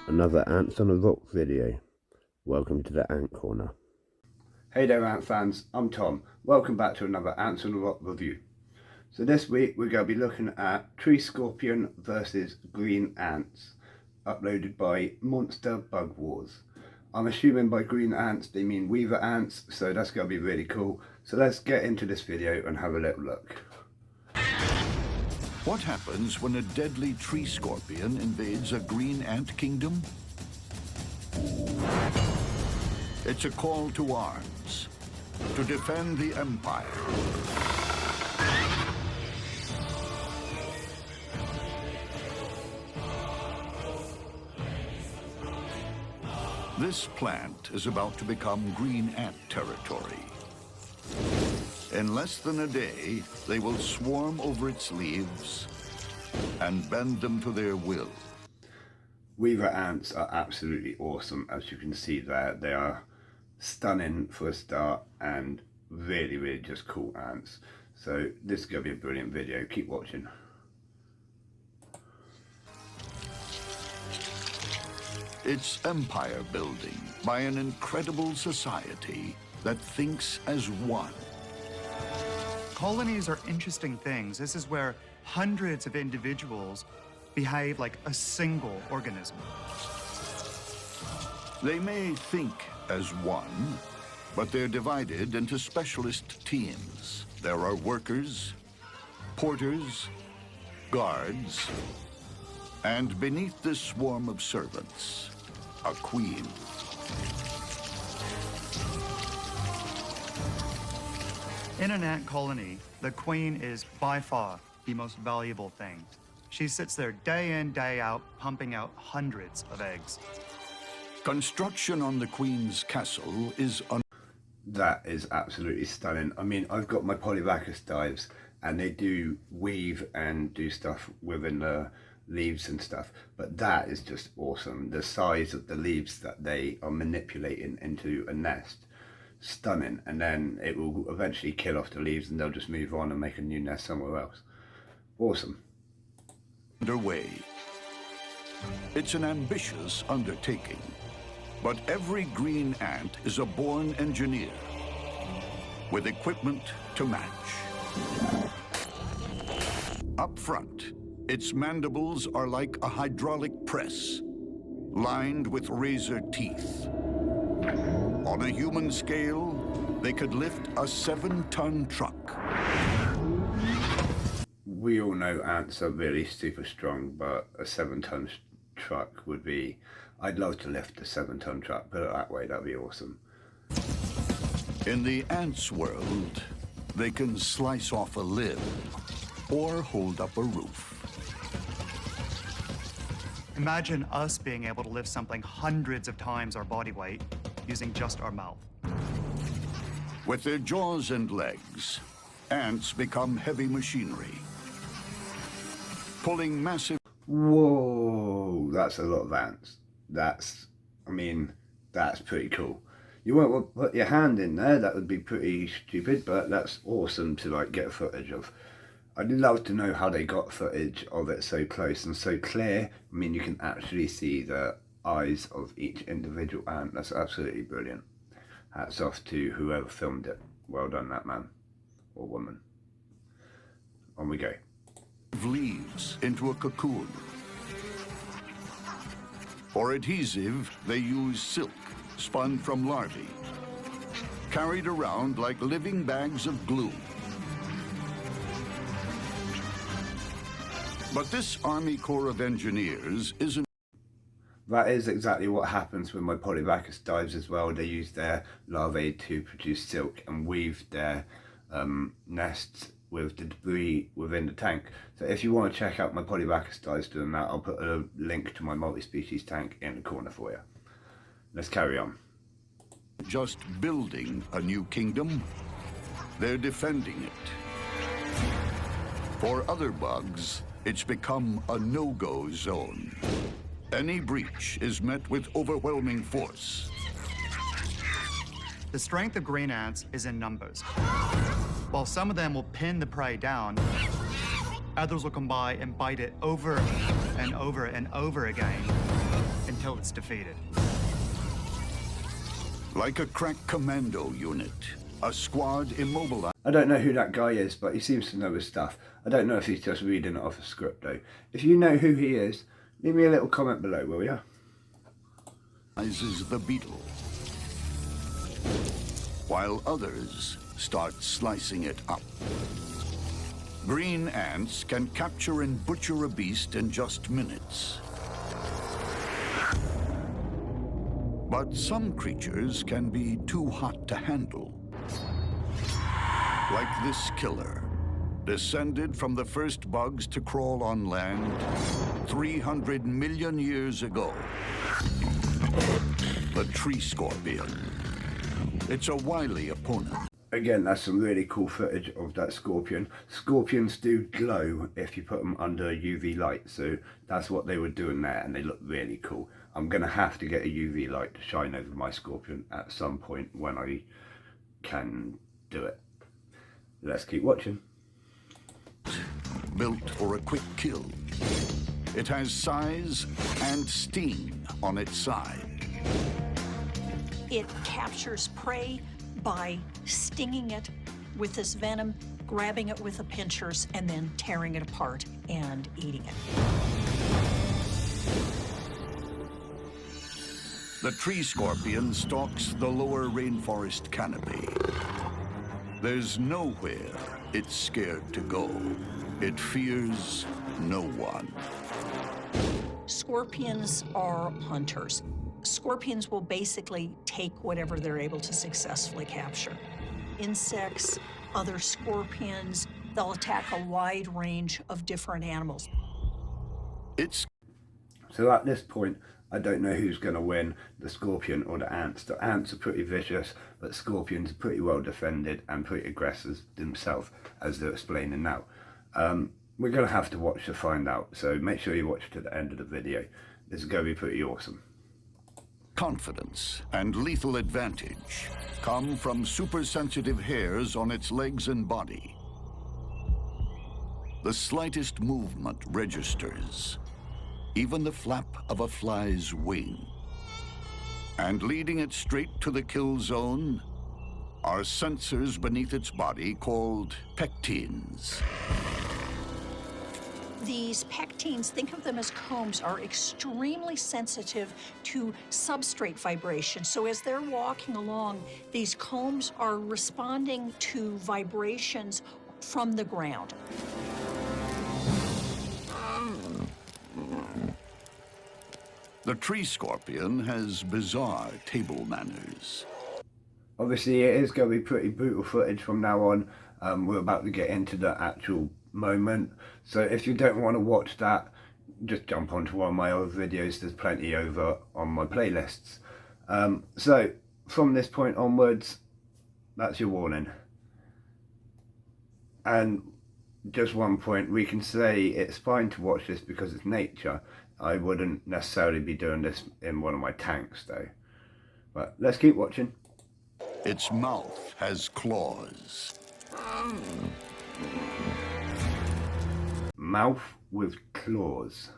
Another Antsonarock video. Welcome to the Ant Corner. Hey there Ant fans, I'm Tom. Welcome back to another Antsonarock review. So this week we're going to be looking at Tree Scorpion versus Green Ants, uploaded by Monster Bug Wars. I'm assuming by green ants they mean weaver ants, so that's going to be really cool. So let's get into this video and have a little look. What happens when a deadly tree scorpion invades a green ant kingdom? It's a call to arms, to defend the empire. This plant is about to become green ant territory. In less than a day, they will swarm over its leaves and bend them to their will. Weaver ants are absolutely awesome, as you can see there. They are stunning for a start and really just cool ants. So this is going to be a brilliant video. Keep watching. It's empire building by an incredible society that thinks as one. Colonies are interesting things. This is where hundreds of individuals behave like a single organism. They may think as one, but they're divided into specialist teams. There are workers, porters, guards, and beneath this swarm of servants, a queen. In an ant colony, the queen is by far the most valuable thing. She sits there day in, day out, pumping out hundreds of eggs. Construction on the queen's castle is That is absolutely stunning. I mean, I've got my Polyvacus dives and they do weave and do stuff within the leaves and stuff, but that is just awesome. The size of the leaves that they are manipulating into a nest, stunning. And then it will eventually kill off the leaves and they'll just move on and make a new nest somewhere else. Awesome. underway. It's an ambitious undertaking, but every green ant is a born engineer with equipment to match. Up front, its mandibles are like a hydraulic press, lined with razor teeth. On a human scale, they could lift a 7-ton truck. We all know ants are really super strong, but a 7-ton truck would be... I'd love to lift a 7-ton truck, put it that way, that'd be awesome. In the ants' world, they can slice off a limb or hold up a roof. Imagine us being able to lift something hundreds of times our body weight using just our mouth. With their jaws and legs, ants become heavy machinery, pulling massive... Whoa, that's a lot of ants. That's pretty cool. You won't put your hand in there, that would be pretty stupid, but that's awesome to like get footage of. I'd love to know how they got footage of it so close and so clear. I mean, you can actually see the eyes of each individual ant. That's absolutely brilliant. Hats off to whoever filmed it. Well done, that man or woman. On we go. Leaves into a cocoon. For adhesive, they use silk spun from larvae, carried around like living bags of glue. But this Army Corps of Engineers isn't... That is exactly what happens with my Polyvacus dives as well. They use their larvae to produce silk and weave their nests with the debris within the tank. So if you want to check out my Polyvacus dives doing that, I'll put a link to my multi-species tank in the corner for you. Let's carry on. just building a new kingdom, they're defending it. For other bugs, it's become a no-go zone. Any breach is met with overwhelming force. The strength of green ants is in numbers. While some of them will pin the prey down, others will come by and bite it over and over and over again until it's defeated. Like a crack commando unit, a squad immobilized. I don't know who that guy is, but he seems to know his stuff. I don't know if he's just reading it off a script though. If you know who he is, leave me a little comment below, will ya? Is the beetle, while others start slicing it up. Green ants can capture and butcher a beast in just minutes. But some creatures can be too hot to handle. Like this killer, descended from the first bugs to crawl on land 300 million years ago. The tree scorpion. It's a wily opponent. Again, that's some really cool footage of that scorpion. Scorpions do glow if you put them under UV light, so that's what they were doing there, and they look really cool. I'm going to have to get a UV light to shine over my scorpion at some point when I can do it. Let's keep watching. Built for a quick kill. It has size and sting on its side. It captures prey by stinging it with this venom, grabbing it with the pinchers, and then tearing it apart and eating it. The tree scorpion stalks the lower rainforest canopy. There's nowhere it's scared to go. It fears no one. Scorpions are hunters. Scorpions will basically take whatever they're able to successfully capture. Insects, other scorpions, they'll attack a wide range of different animals. So at this point, I don't know who's going to win, the scorpion or the ants. The ants are pretty vicious, but scorpions are pretty well defended and pretty aggressive themselves, as they're explaining now. We're going to have to watch to find out, so make sure you watch to the end of the video. This is going to be pretty awesome. Confidence and lethal advantage come from super-sensitive hairs on its legs and body. The slightest movement registers, even the flap of a fly's wing. And leading it straight to the kill zone are sensors beneath its body called pectines. These pectines, think of them as combs, are extremely sensitive to substrate vibration. So as they're walking along, these combs are responding to vibrations from the ground. The tree scorpion has bizarre table manners. Obviously, it is going to be pretty brutal footage from now on. We're about to get into the actual moment. So if you don't want to watch that, just jump onto one of my other videos. There's plenty over on my playlists. So from this point onwards, that's your warning. And just one point, we can say it's fine to watch this because it's nature. I wouldn't necessarily be doing this in one of my tanks though. But let's keep watching. Its mouth has claws. Mouth with claws.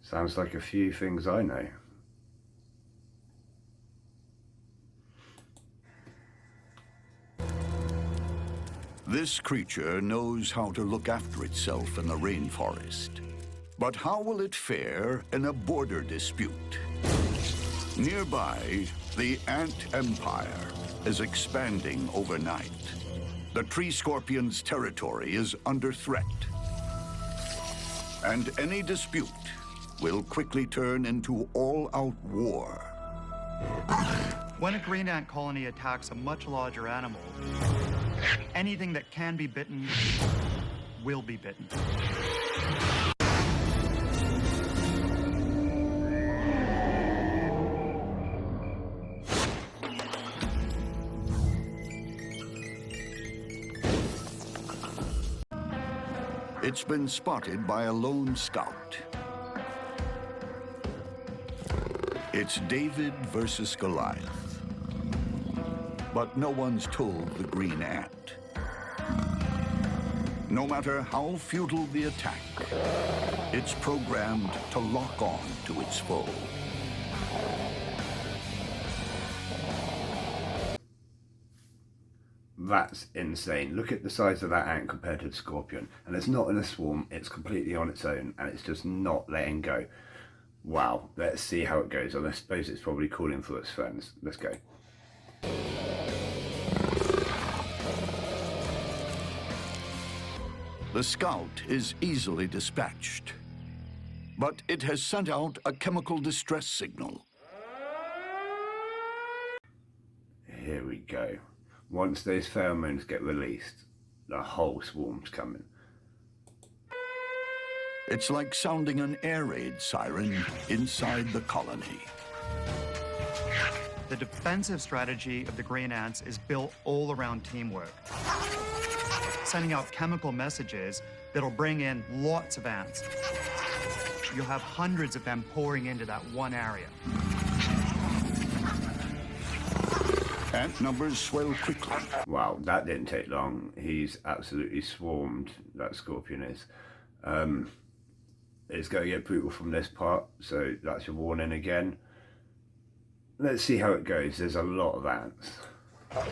Sounds like a few things I know. This creature knows how to look after itself in the rainforest. But how will it fare in a border dispute? Nearby, the ant empire is expanding overnight. The tree scorpion's territory is under threat. And any dispute will quickly turn into all-out war. When a green ant colony attacks a much larger animal, anything that can be bitten will be bitten. It's been spotted by a lone scout. It's David versus Goliath. But no one's told the green ant. No matter how futile the attack, it's programmed to lock on to its foe. That's insane. Look at the size of that ant compared to the scorpion. And it's not in a swarm, it's completely on its own, and it's just not letting go. Wow, let's see how it goes. And I suppose it's probably calling for its friends. Let's go. The scout is easily dispatched, but it has sent out a chemical distress signal. Here we go. Once those pheromones get released, the whole swarm's coming. It's like sounding an air raid siren inside the colony. The defensive strategy of the green ants is built all around teamwork, sending out chemical messages that'll bring in lots of ants. You'll have hundreds of them pouring into that one area. Ant numbers swell quickly. Wow, that didn't take long. He's absolutely swarmed, that scorpion is. It's going to get brutal from this part, so that's your warning again. Let's see how it goes. There's a lot of ants.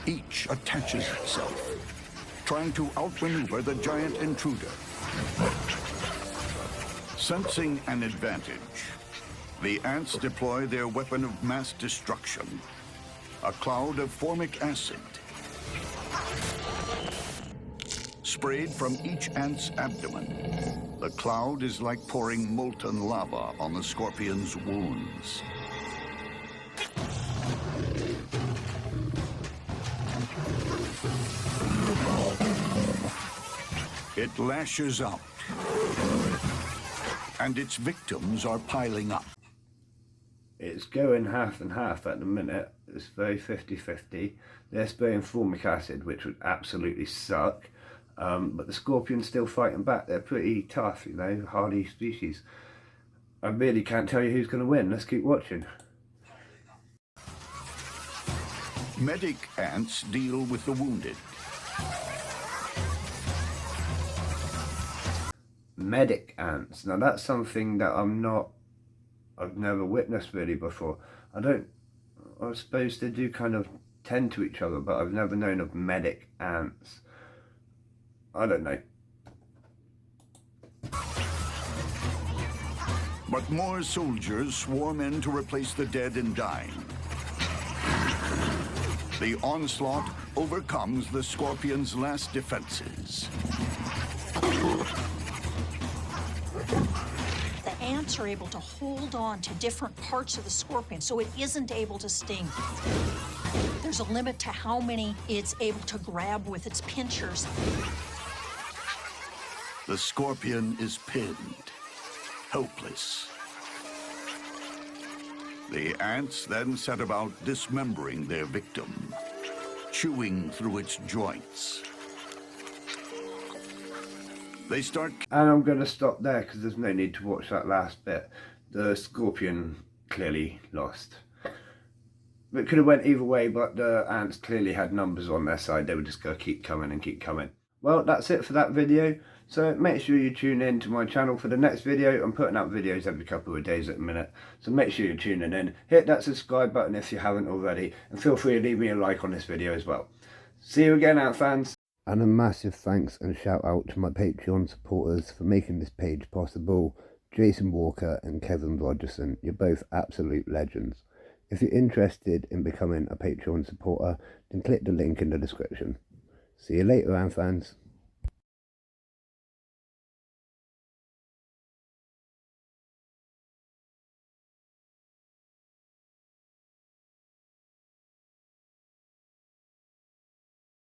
Each attaches itself, trying to outmaneuver the giant intruder. Sensing an advantage, the ants deploy their weapon of mass destruction, a cloud of formic acid. Sprayed from each ant's abdomen, the cloud is like pouring molten lava on the scorpion's wounds. It lashes out, and its victims are piling up. It's going half and half at the minute. It's very 50-50. They're spraying formic acid, which would absolutely suck. But the scorpion's still fighting back. They're pretty tough, you know, hardy species. I really can't tell you who's going to win. Let's keep watching. Medic ants deal with the wounded. Medic ants. Now that's something that I've never witnessed really before. I suppose they do kind of tend to each other, but I've never known of medic ants. I don't know. But more soldiers swarm in to replace the dead and dying. The onslaught overcomes the scorpion's last defenses. The ants are able to hold on to different parts of the scorpion, so it isn't able to sting. There's a limit to how many it's able to grab with its pinchers. The scorpion is pinned, helpless. The ants then set about dismembering their victim, chewing through its joints. They start... And I'm going to stop there because there's no need to watch that last bit. The scorpion clearly lost. It could have went either way, but the ants clearly had numbers on their side. They were just going to keep coming and keep coming. Well, that's it for that video. So make sure you tune in to my channel for the next video. I'm putting out videos every couple of days at the minute. So make sure you're tuning in. Hit that subscribe button if you haven't already. And feel free to leave me a like on this video as well. See you again, Ant fans. And a massive thanks and shout out to my Patreon supporters for making this page possible. Jason Walker and Kevin Rogerson, you're both absolute legends. If you're interested in becoming a Patreon supporter, then click the link in the description. See you later, Ant fans.